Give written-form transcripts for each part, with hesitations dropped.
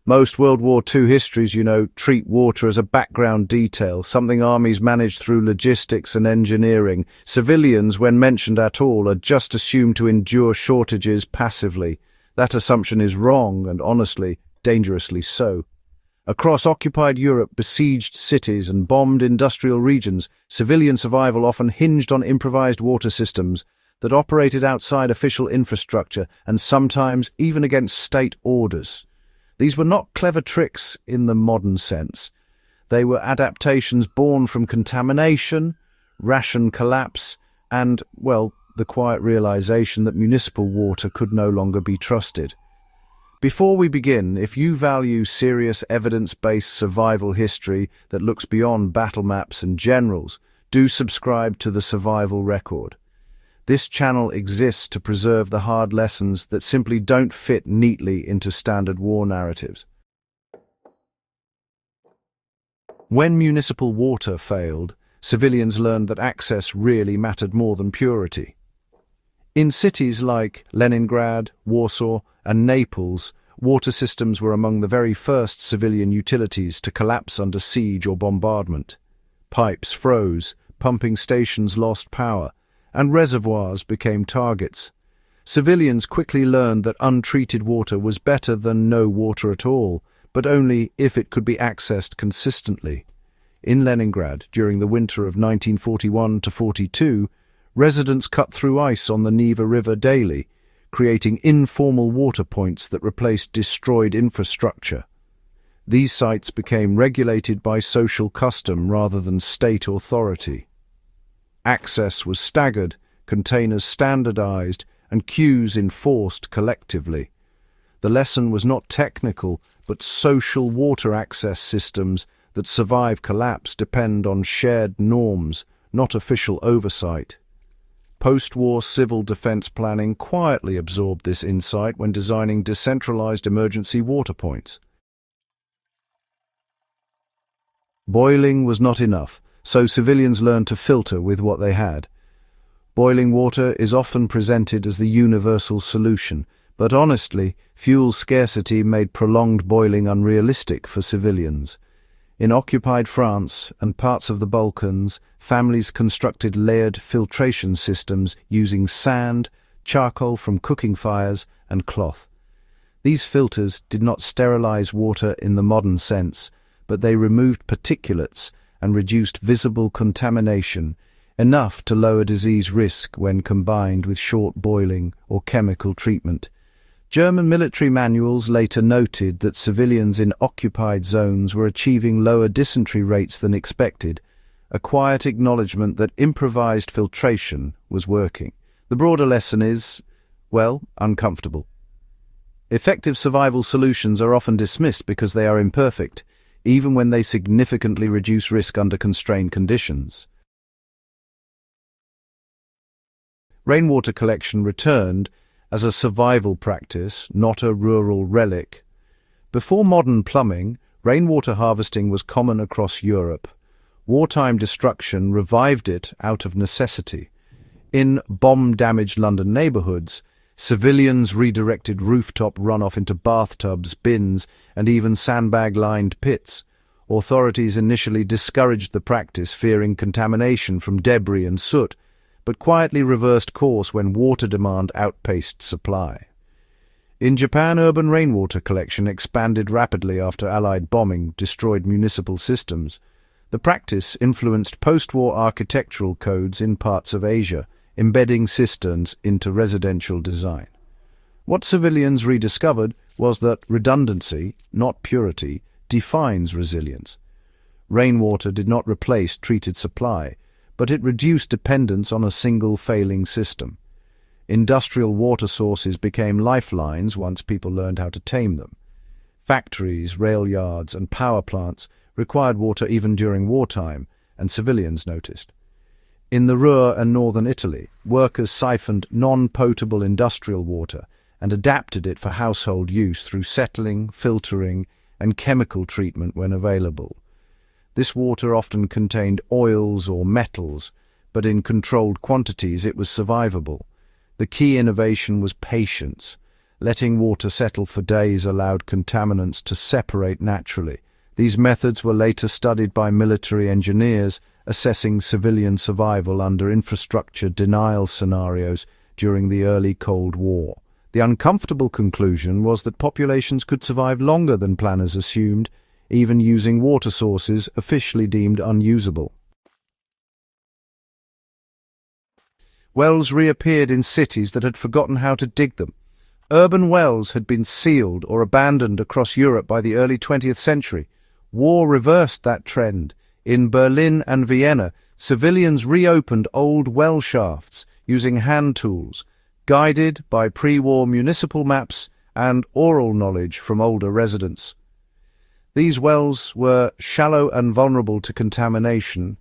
Most World War II histories, treat water as a background detail, something armies manage through logistics and engineering. Civilians, when mentioned at all, are just assumed to endure shortages passively. That assumption is wrong and, honestly, dangerously so. Across occupied Europe, besieged cities and bombed industrial regions, civilian survival often hinged on improvised water systems that operated outside official infrastructure and sometimes even against state orders. These were not clever tricks in the modern sense. They were adaptations born from contamination, ration collapse, and, the quiet realization that municipal water could no longer be trusted. Before we begin, if you value serious evidence-based survival history that looks beyond battle maps and generals, do subscribe to the Survival Record. This channel exists to preserve the hard lessons that simply don't fit neatly into standard war narratives. When municipal water failed, civilians learned that access really mattered more than purity. In cities like Leningrad, Warsaw, and Naples, water systems were among the very first civilian utilities to collapse under siege or bombardment. Pipes froze, pumping stations lost power, and reservoirs became targets. Civilians quickly learned that untreated water was better than no water at all, but only if it could be accessed consistently. In Leningrad, during the winter of 1941-42, residents cut through ice on the Neva River daily, creating informal water points that replaced destroyed infrastructure. These sites became regulated by social custom rather than state authority. Access was staggered, containers standardized, and queues enforced collectively. The lesson was not technical, but social water access systems that survive collapse depend on shared norms, not official oversight. Post-war civil defense planning quietly absorbed this insight when designing decentralized emergency water points. Boiling was not enough, so civilians learned to filter with what they had. Boiling water is often presented as the universal solution, but honestly, fuel scarcity made prolonged boiling unrealistic for civilians. In occupied France and parts of the Balkans, families constructed layered filtration systems using sand, charcoal from cooking fires, and cloth. These filters did not sterilize water in the modern sense, but they removed particulates and reduced visible contamination, enough to lower disease risk when combined with short boiling or chemical treatment. German military manuals later noted that civilians in occupied zones were achieving lower dysentery rates than expected, a quiet acknowledgement that improvised filtration was working. The broader lesson is, uncomfortable. Effective survival solutions are often dismissed because they are imperfect, even when they significantly reduce risk under constrained conditions. Rainwater collection returned as a survival practice, not a rural relic. Before modern plumbing, rainwater harvesting was common across Europe. Wartime destruction revived it out of necessity. In bomb-damaged London neighbourhoods, civilians redirected rooftop runoff into bathtubs, bins, and even sandbag-lined pits. Authorities initially discouraged the practice, fearing contamination from debris and soot, but quietly reversed course when water demand outpaced supply. In Japan, urban rainwater collection expanded rapidly after Allied bombing destroyed municipal systems. The practice influenced post-war architectural codes in parts of Asia, embedding cisterns into residential design. What civilians rediscovered was that redundancy, not purity, defines resilience. Rainwater did not replace treated supply, but it reduced dependence on a single failing system. Industrial water sources became lifelines once people learned how to tame them. Factories, rail yards, and power plants required water even during wartime, and civilians noticed. In the Ruhr and northern Italy, workers siphoned non-potable industrial water and adapted it for household use through settling, filtering, and chemical treatment when available. This water often contained oils or metals, but in controlled quantities it was survivable. The key innovation was patience. Letting water settle for days allowed contaminants to separate naturally. These methods were later studied by military engineers, assessing civilian survival under infrastructure denial scenarios during the early Cold War. The uncomfortable conclusion was that populations could survive longer than planners assumed, even using water sources officially deemed unusable. Wells reappeared in cities that had forgotten how to dig them. Urban wells had been sealed or abandoned across Europe by the early 20th century. War reversed that trend. In Berlin and Vienna, civilians reopened old well shafts using hand tools, guided by pre-war municipal maps and oral knowledge from older residents. These wells were shallow and vulnerable to contamination,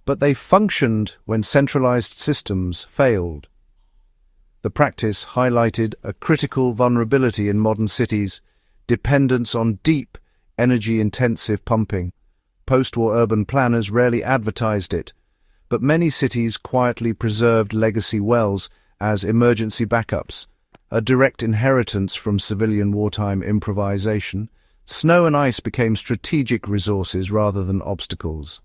but they functioned when centralized systems failed. The practice highlighted a critical vulnerability in modern cities: dependence on deep, energy-intensive pumping. Post-war urban planners rarely advertised it, but many cities quietly preserved legacy wells as emergency backups, a direct inheritance from civilian wartime improvisation. Snow and ice became strategic resources rather than obstacles.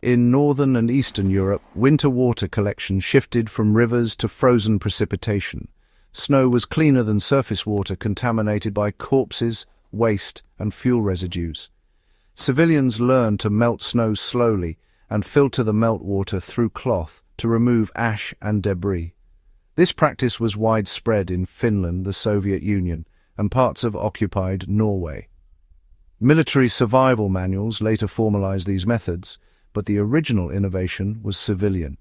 In northern and eastern Europe, winter water collection shifted from rivers to frozen precipitation. Snow was cleaner than surface water contaminated by corpses, waste, and fuel residues. Civilians learned to melt snow slowly and filter the meltwater through cloth to remove ash and debris. This practice was widespread in Finland, the Soviet Union, and parts of occupied Norway. Military survival manuals later formalized these methods, but the original innovation was civilian.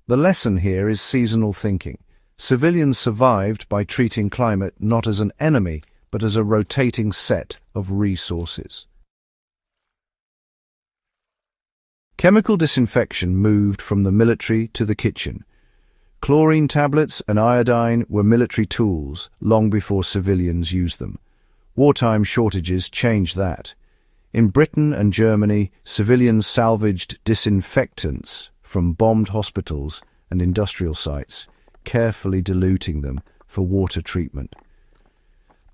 The lesson here is seasonal thinking. Civilians survived by treating climate not as an enemy, but as a rotating set of resources. Chemical disinfection moved from the military to the kitchen. Chlorine tablets and iodine were military tools long before civilians used them. Wartime shortages changed that. In Britain and Germany, civilians salvaged disinfectants from bombed hospitals and industrial sites, carefully diluting them for water treatment.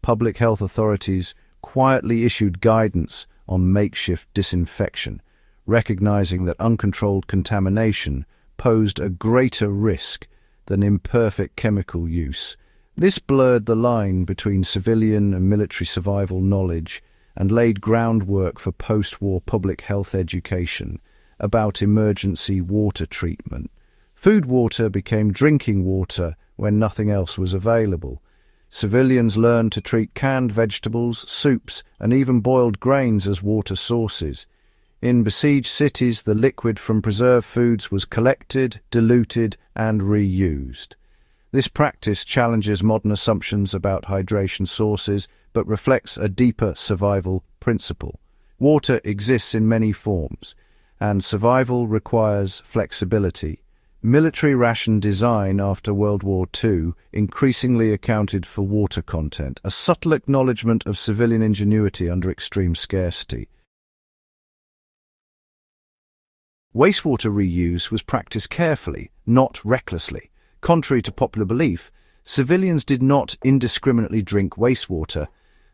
Public health authorities quietly issued guidance on makeshift disinfection, recognizing that uncontrolled contamination posed a greater risk than imperfect chemical use. This blurred the line between civilian and military survival knowledge and laid groundwork for post-war public health education about emergency water treatment. Food water became drinking water when nothing else was available. Civilians learned to treat canned vegetables, soups, and even boiled grains as water sources. In besieged cities, the liquid from preserved foods was collected, diluted, and reused. This practice challenges modern assumptions about hydration sources, but reflects a deeper survival principle. Water exists in many forms, and survival requires flexibility. Military ration design after World War II increasingly accounted for water content, a subtle acknowledgement of civilian ingenuity under extreme scarcity. Wastewater reuse was practiced carefully, not recklessly. Contrary to popular belief, civilians did not indiscriminately drink wastewater.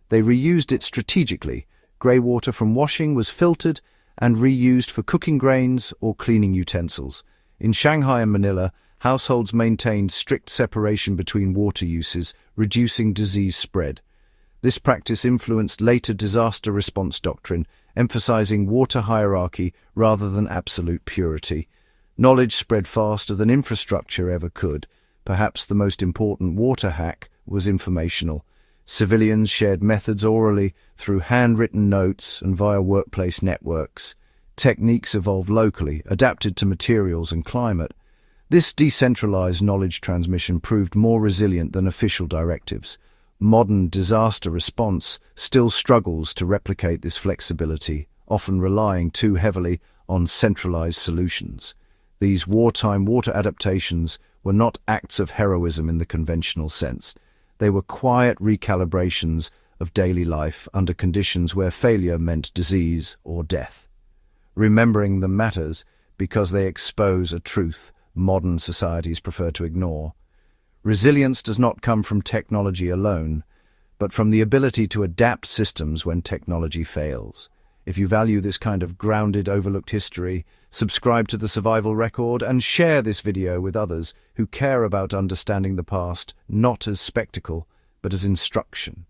They reused it strategically. Grey water from washing was filtered and reused for cooking grains or cleaning utensils. In Shanghai and Manila, households maintained strict separation between water uses, reducing disease spread. This practice influenced later disaster response doctrine, emphasizing water hierarchy rather than absolute purity. Knowledge spread faster than infrastructure ever could. Perhaps the most important water hack was informational. Civilians shared methods orally, through handwritten notes and via workplace networks. Techniques evolved locally, adapted to materials and climate. This decentralized knowledge transmission proved more resilient than official directives. Modern disaster response still struggles to replicate this flexibility, often relying too heavily on centralized solutions. These wartime water adaptations were not acts of heroism in the conventional sense. They were quiet recalibrations of daily life under conditions where failure meant disease or death. Remembering them matters because they expose a truth modern societies prefer to ignore. Resilience does not come from technology alone, but from the ability to adapt systems when technology fails. If you value this kind of grounded, overlooked history, subscribe to the Survival Record and share this video with others who care about understanding the past not as spectacle, but as instruction.